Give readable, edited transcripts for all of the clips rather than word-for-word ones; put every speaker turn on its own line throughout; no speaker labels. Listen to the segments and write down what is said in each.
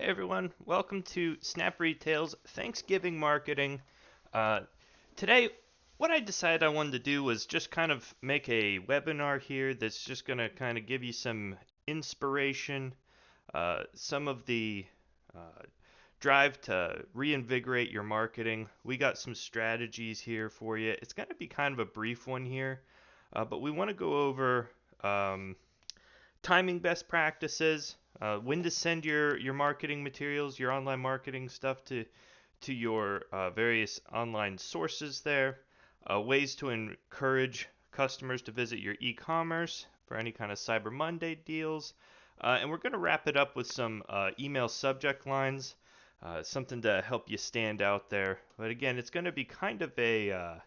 Hey everyone, welcome to SnapRetail's Thanksgiving Marketing. Uh, Today, what I decided I wanted to do was just kind of make a webinar here that's just going to kind of give you some inspiration, some of the uh, drive to reinvigorate your marketing. We got some strategies here for you. It's going to be kind of a brief one here, but we want to go over um, timing best practices, when to send your marketing materials, your online marketing stuff to your various online sources there, ways to encourage customers to visit your e-commerce for any kind of Cyber Monday deals, and we're going to wrap it up with some email subject lines, something to help you stand out there. But again, it's going to be kind of a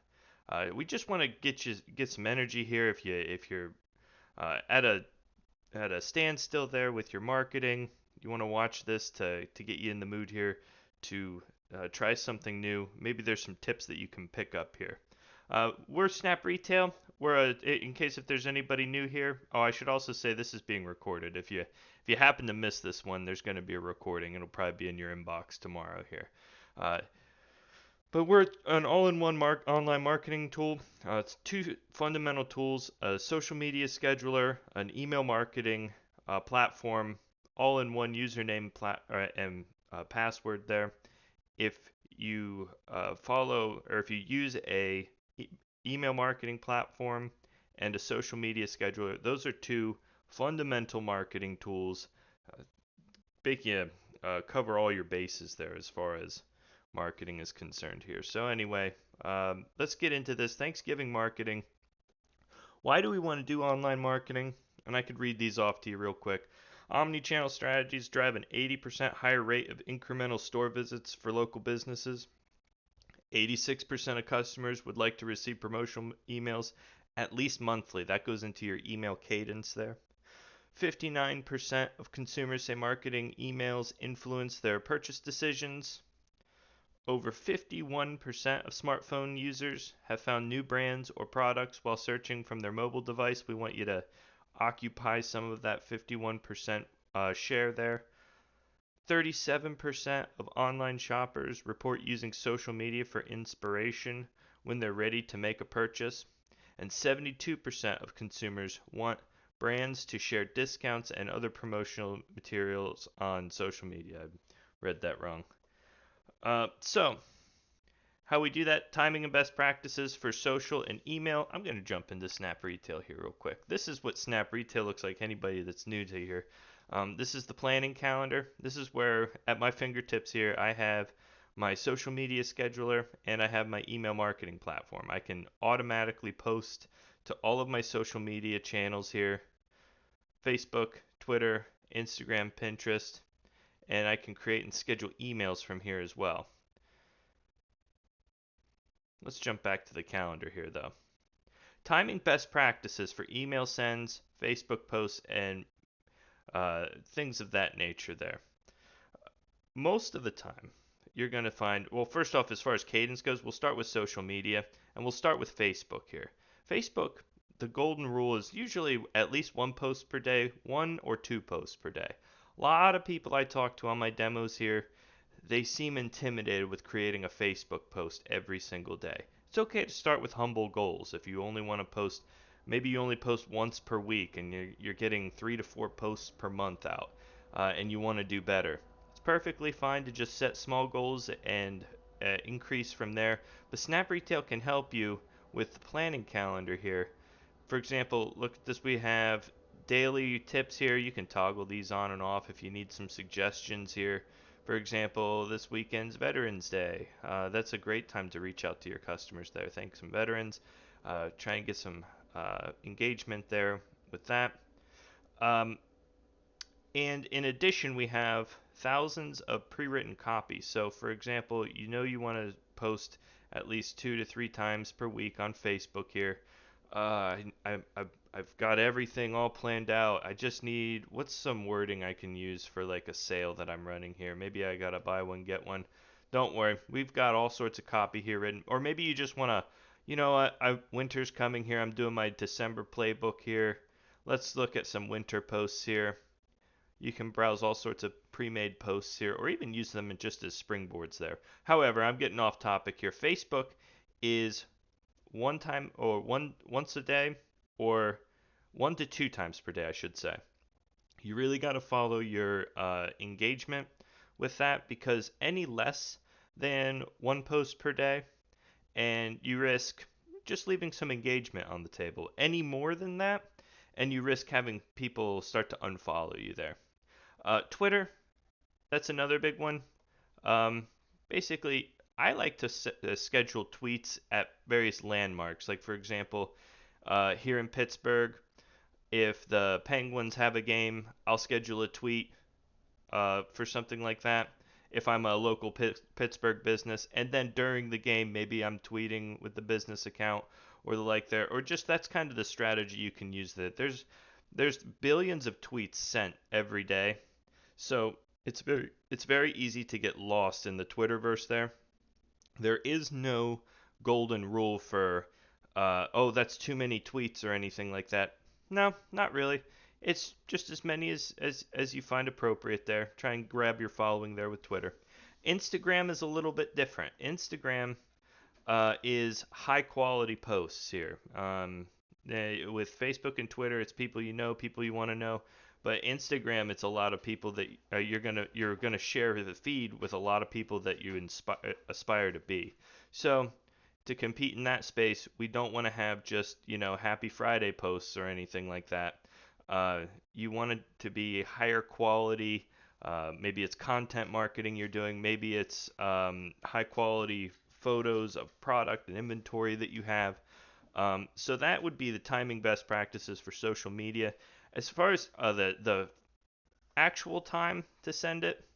we just want to get some energy here if you're at a standstill there with your marketing. You want to watch this to get you in the mood here to try something new. Maybe there's some tips that you can pick up here. We're Snap Retail. In case if there's anybody new here. Oh, I should also say this is being recorded. If you happen to miss this one, there's going to be a recording. It'll probably be in your inbox tomorrow here. Uh, but we're an all-in-one online marketing tool. It's two fundamental tools: a social media scheduler, an email marketing platform, all in one username and password there. If you follow or if you use a email marketing platform and a social media scheduler, those are two fundamental marketing tools. Make you cover all your bases there as far as marketing is concerned here. So anyway, let's get into this Thanksgiving marketing. Why do we want to do online marketing? And I could read these off to you real quick. Omnichannel strategies drive an 80% higher rate of incremental store visits for local businesses. 86% of customers would like to receive promotional emails at least monthly. That goes into your email cadence there. 59% of consumers say marketing emails influence their purchase decisions. Over 51% of smartphone users have found new brands or products while searching from their mobile device. We want you to occupy some of that 51% share there. 37% of online shoppers report using social media for inspiration when they're ready to make a purchase. And 72% of consumers want brands to share discounts and other promotional materials on social media. I read that wrong. So, how we do that, timing and best practices for social and email. I'm going to jump into Snap Retail here real quick. This is what Snap Retail looks like, anybody that's new to here. This is the planning calendar. This is where, at my fingertips here, I have my social media scheduler and I have my email marketing platform. I can automatically post to all of my social media channels here: Facebook, Twitter, Instagram, Pinterest, and I can create and schedule emails from here as well. Let's jump back to the calendar here though. Timing best practices for email sends, Facebook posts, and things of that nature there. Most of the time, you're going to find, well, first off, as far as cadence goes, we'll start with social media, and we'll start with Facebook here. Facebook, the golden rule is usually at least one post per day, one or two posts per day. A lot of people I talk to on my demos here, they seem intimidated with creating a Facebook post every single day. It's okay to start with humble goals. If you only want to post, maybe you only post once per week and you're getting 3 to 4 posts per month out, and you want to do better. It's perfectly fine to just set small goals and increase from there. But Snap Retail can help you with the planning calendar here. For example, look at this. We have daily tips here. You can toggle these on and off if you need some suggestions here. For example, this weekend's Veterans Day. That's a great time to reach out to your customers there. Thank some veterans. Try and get some engagement there with that. Um, and in addition, we have thousands of pre-written copies. So, for example, you want to post at least 2 to 3 times per week on Facebook here. I've got everything all planned out. I just need, what's some wording I can use for like a sale that I'm running here? Maybe I gotta buy one, get one. Don't worry, we've got all sorts of copy here written. Or maybe you just wanna, winter's coming here. I'm doing my December playbook here. Let's look at some winter posts here. You can browse all sorts of pre-made posts here, or even use them just as springboards there. However, I'm getting off topic here. Facebook is one time or once a day, or 1 to 2 times per day, I should say. You really got to follow your engagement with that, because any less than one post per day, and you risk just leaving some engagement on the table. Any more than that, and you risk having people start to unfollow you there. Twitter, that's another big one. Um, Basically, I like to schedule tweets at various landmarks. Like, for example, here in Pittsburgh, if the Penguins have a game, I'll schedule a tweet for something like that. If I'm a local Pittsburgh business, and then during the game, maybe I'm tweeting with the business account or the like there, or just that's kind of the strategy you can use. That there's billions of tweets sent every day, so it's very easy to get lost in the Twitterverse there. There is no golden rule for oh, that's too many tweets or anything like that. No, not really. It's just as many as you find appropriate there. Try and grab your following there with Twitter. Instagram is a little bit different. Instagram is high quality posts here. With Facebook and Twitter, it's people you know, people you want to know. But Instagram, it's a lot of people that you're gonna share the feed with a lot of people that you aspire to be. So to compete in that space, we don't want to have just Happy Friday posts or anything like that. You want it to be higher quality. Maybe it's content marketing you're doing. Maybe it's high quality photos of product and inventory that you have. So that would be the timing best practices for social media. As far as the actual time to send it,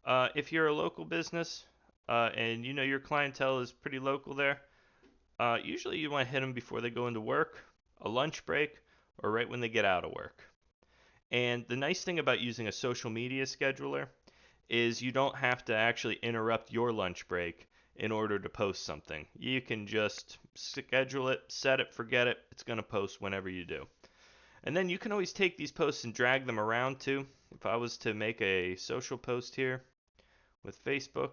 if you're a local business and your clientele is pretty local there, usually you want to hit them before they go into work, a lunch break, or right when they get out of work. And the nice thing about using a social media scheduler is you don't have to actually interrupt your lunch break in order to post something. You can just schedule it, set it, forget it. It's going to post whenever you do. And then you can always take these posts and drag them around too. If I was to make a social post here with Facebook,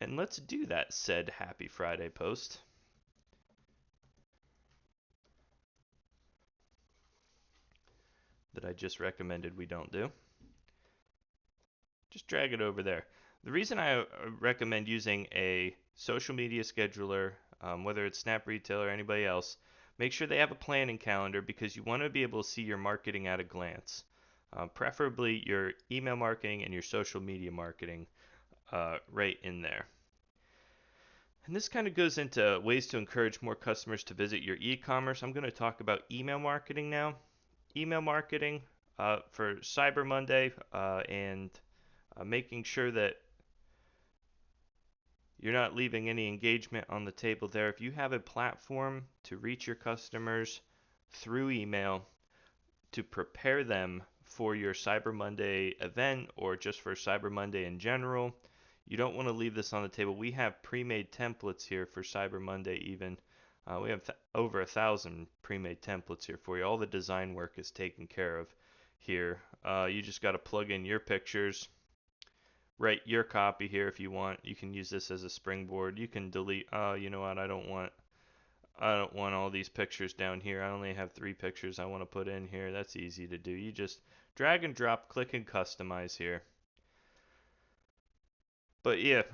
and let's do that said Happy Friday post. That I just recommended we don't do. Just drag it over there. The reason I recommend using a social media scheduler, whether it's SnapRetail or anybody else, make sure they have a planning calendar, because you want to be able to see your marketing at a glance. Preferably your email marketing and your social media marketing right in there. And this kind of goes into ways to encourage more customers to visit your e-commerce. I'm going to talk about email marketing now. Email marketing for Cyber Monday and making sure that you're not leaving any engagement on the table there. If you have a platform to reach your customers through email to prepare them for your Cyber Monday event or just for Cyber Monday in general, you don't want to leave this on the table. We have pre-made templates here for Cyber Monday even. We have over 1,000 pre-made templates here for you. All the design work is taken care of here. You just got to plug in your pictures, write your copy here if you want. You can use this as a springboard. You can delete. Oh, you know what? I don't want all these pictures down here. I only have 3 pictures I want to put in here. That's easy to do. You just drag and drop, click and customize here. But yeah,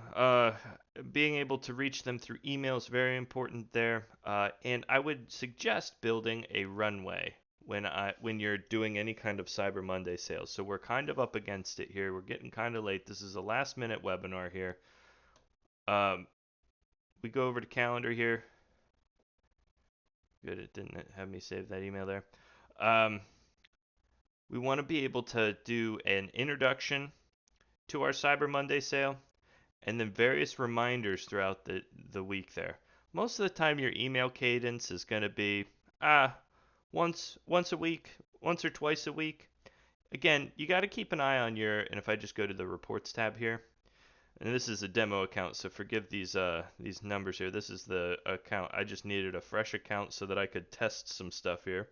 being able to reach them through email is very important there. And I would suggest building a runway when you're doing any kind of Cyber Monday sales. So we're kind of up against it here. We're getting kind of late. This is a last minute webinar here. We go over to calendar here. Good, it didn't have me save that email there. We want to be able to do an introduction to our Cyber Monday sale, and then various reminders throughout the week there. Most of the time your email cadence is going to be once a week, once or twice a week. Again, you got to keep an eye on and if I just go to the reports tab here, and this is a demo account, so forgive these numbers here. This is the account. I just needed a fresh account so that I could test some stuff here.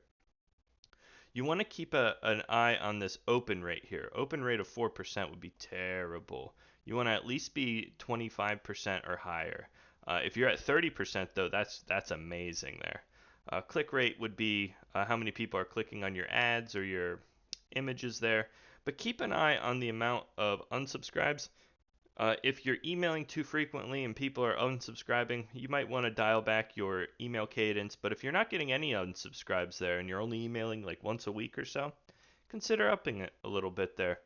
You want to keep an eye on this open rate here. Open rate of 4% would be terrible. You want to at least be 25% or higher. If you're at 30% though, that's amazing there. Click rate would be how many people are clicking on your ads or your images there. But keep an eye on the amount of unsubscribes. If you're emailing too frequently and people are unsubscribing, you might want to dial back your email cadence. But if you're not getting any unsubscribes there and you're only emailing like once a week or so, consider upping it a little bit there.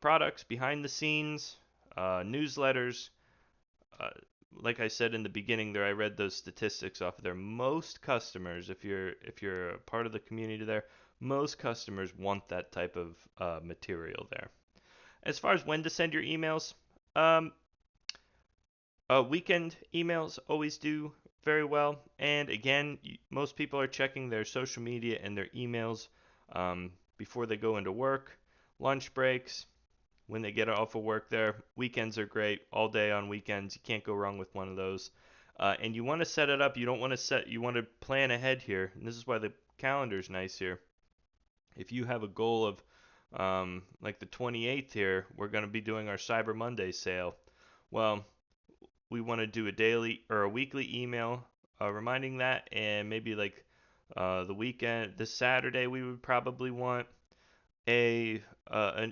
Products, behind the scenes, newsletters. Uh, like I said in the beginning there, I read those statistics off of there. Most customers, if you're a part of the community there, most customers want that type of material there. As far as when to send your emails, um, weekend emails always do very well. And again, most people are checking their social media and their emails before they go into work. Lunch breaks, when they get off of work there. Weekends are great. All day on weekends. You can't go wrong with one of those. And you want to set it up. You don't want to you want to plan ahead here. And this is why the calendar is nice here. If you have a goal of like the 28th here, we're going to be doing our Cyber Monday sale. Well, we want to do a daily or a weekly email reminding that, and maybe like the weekend, this Saturday, we would probably want an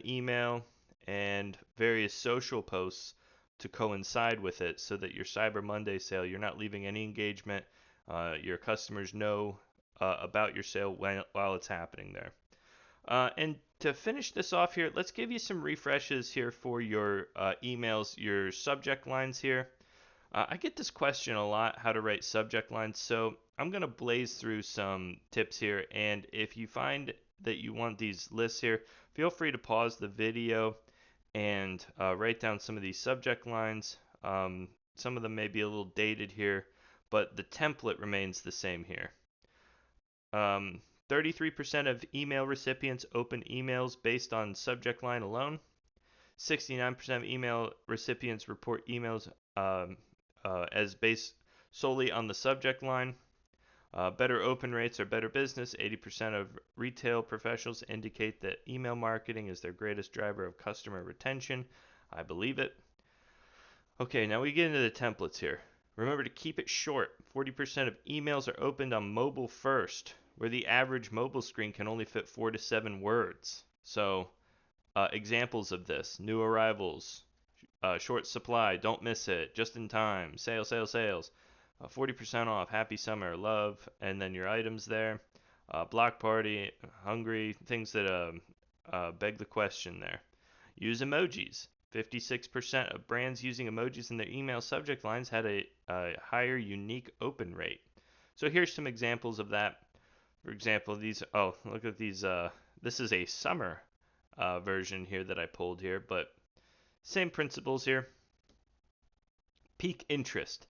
email and various social posts to coincide with it, so that your Cyber Monday sale, you're not leaving any engagement. Your customers know about your sale while it's happening there. And to finish this off here, let's give you some refreshes here for your emails, your subject lines here. I get this question a lot, how to write subject lines, so I'm going to blaze through some tips here, and if you find that you want these lists here, feel free to pause the video and write down some of these subject lines. Some of them may be a little dated here, but the template remains the same here. 33% of email recipients open emails based on subject line alone. 69% of email recipients report emails as based solely on the subject line. Better open rates are better business. 80% of retail professionals indicate that email marketing is their greatest driver of customer retention. I believe it. Okay, now we get into the templates here. Remember to keep it short. 40% of emails are opened on mobile first, where the average mobile screen can only fit 4 to 7 words. So, examples of this: new arrivals, short supply, don't miss it, just in time, sales, sales, sales, 40% off, happy summer, love, and then your items there. Block party, hungry, things that beg the question there. Use emojis. 56% of brands using emojis in their email subject lines had a higher unique open rate. So here's some examples of that. For example, these, oh, look at these. This is a summer version here that I pulled here, but same principles here. Peak interest.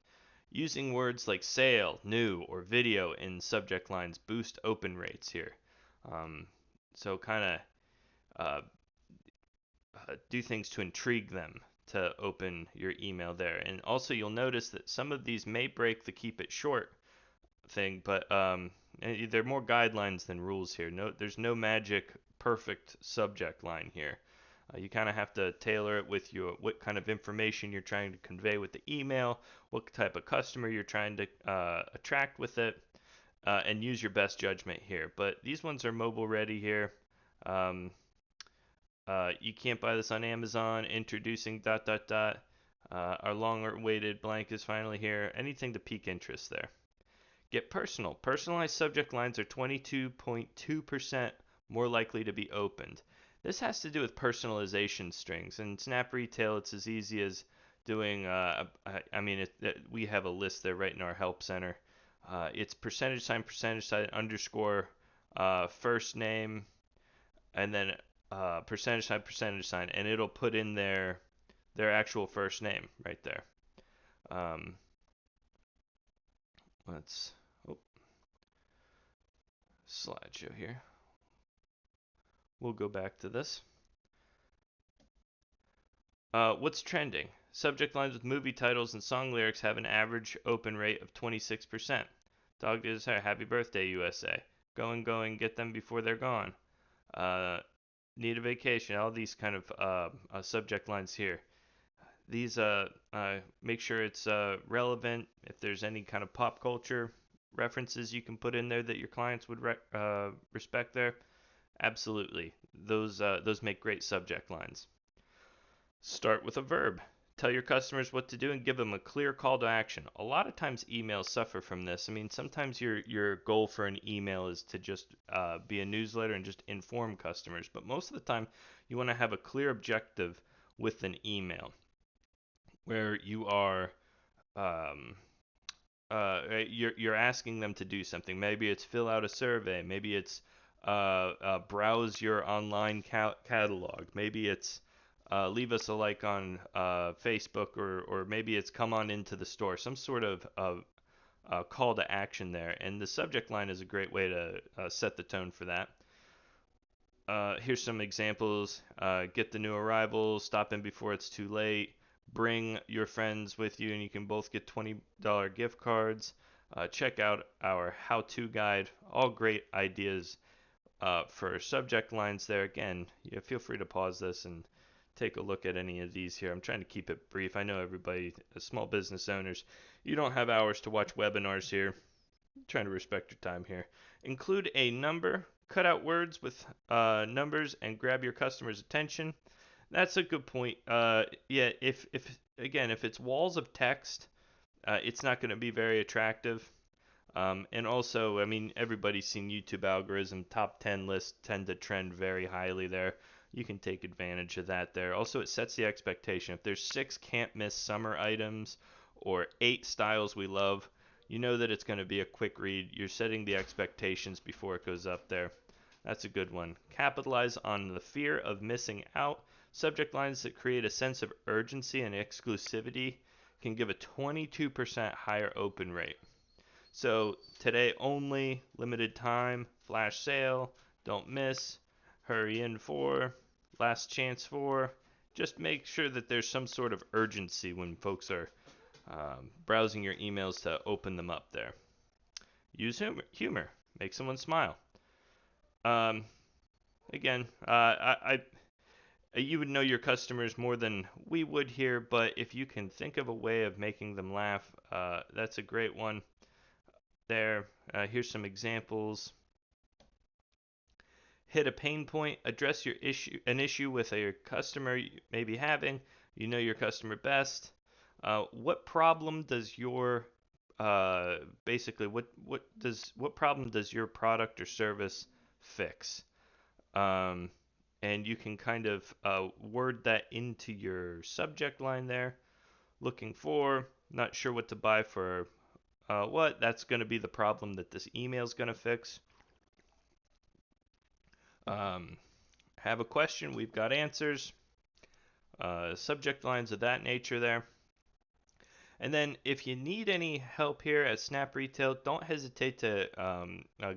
Using words like sale, new, or video in subject lines boost open rates here. So kind of do things to intrigue them to open your email there. And also you'll notice that some of these may break the keep it short thing, but they're more guidelines than rules here. There's no magic perfect subject line here. You kind of have to tailor it with what kind of information you're trying to convey with the email, what type of customer you're trying to attract with it, and use your best judgment here. But these ones are mobile ready here. You can't buy this on Amazon. Introducing ... Our long-awaited blank is finally here. Anything to pique interest there. Get personal. Personalized subject lines are 22.2% more likely to be opened. This has to do with personalization strings. In SnapRetail, it's as easy as doing, we have a list there right in our help center. It's percentage sign, underscore, first name, and then percentage sign, and it'll put in their actual first name right there. Let's, slideshow here. We'll go back to this. What's trending? Subject lines with movie titles and song lyrics have an average open rate of 26%. Dog Desire, Happy Birthday USA. going, get them before they're gone. Uh, Need a vacation. All these kind of subject lines here. These make sure it's relevant. If there's any kind of pop culture references you can put in there that your clients would respect there, absolutely. Those make great subject lines. Start with a verb. Tell your customers what to do and give them a clear call to action. A lot of times emails suffer from this. I mean, sometimes your goal for an email is to just be a newsletter and just inform customers, but most of the time you want to have a clear objective with an email where you are um, you're asking them to do something. Maybe it's fill out a survey. Maybe it's browse your online catalog. Maybe it's leave us a like on Facebook, or maybe it's come on into the store. Some sort of call to action there. And the subject line is a great way to set the tone for that. Here's some examples. Get the new arrivals, stop in before it's too late, bring your friends with you and you can both get $20 gift cards. Check out our how-to guide. All great ideas for subject lines there. Again, yeah, feel free to pause this and take a look at any of these here. I'm trying to keep it brief. I know everybody, small business owners, you don't have hours to watch webinars here. Trying to respect your time here. Include a number. Cut out words with numbers and grab your customer's attention. That's a good point. Yeah, if again, if it's walls of text, it's not going to be very attractive. And also, I mean, everybody's seen YouTube algorithm. Top 10 lists tend to trend very highly there. You can take advantage of that there. Also, it sets the expectation. If there's 6 can't miss summer items or 8 styles we love, you know that it's going to be a quick read. You're setting the expectations before it goes up there. That's a good one. Capitalize on the fear of missing out. Subject lines that create a sense of urgency and exclusivity can give a 22% higher open rate. So today only, limited time, flash sale, don't miss, hurry in for, last chance for. Just make sure that there's some sort of urgency when folks are browsing your emails to open them up there. Use humor. Make someone smile. Um, Again, you would know your customers more than we would here, but if you can think of a way of making them laugh, that's a great one there. Here's some examples. Hit a pain point. Address an issue with a customer you may be having. You know your customer best. What problem does your basically what problem does your product or service fix? Um, and you can kind of word that into your subject line there. Looking for, not sure what to buy for what, that's going to be the problem that this email is going to fix. Um, have a question, we've got answers. Subject lines of that nature there. And then if you need any help here at Snap Retail, don't hesitate to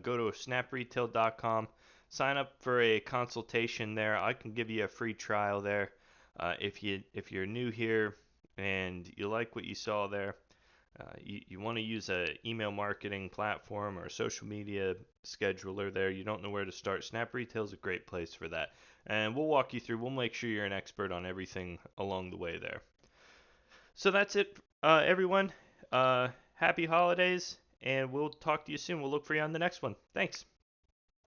go to SnapRetail.com, sign up for a consultation there. I can give you a free trial there. If you're new here and you like what you saw there, you want to use an email marketing platform or a social media scheduler there. You don't know where to start. Snap Retail is a great place for that. And we'll walk you through. We'll make sure you're an expert on everything along the way there. So that's it, everyone. Happy holidays, and we'll talk to you soon. We'll look for you on the next one. Thanks.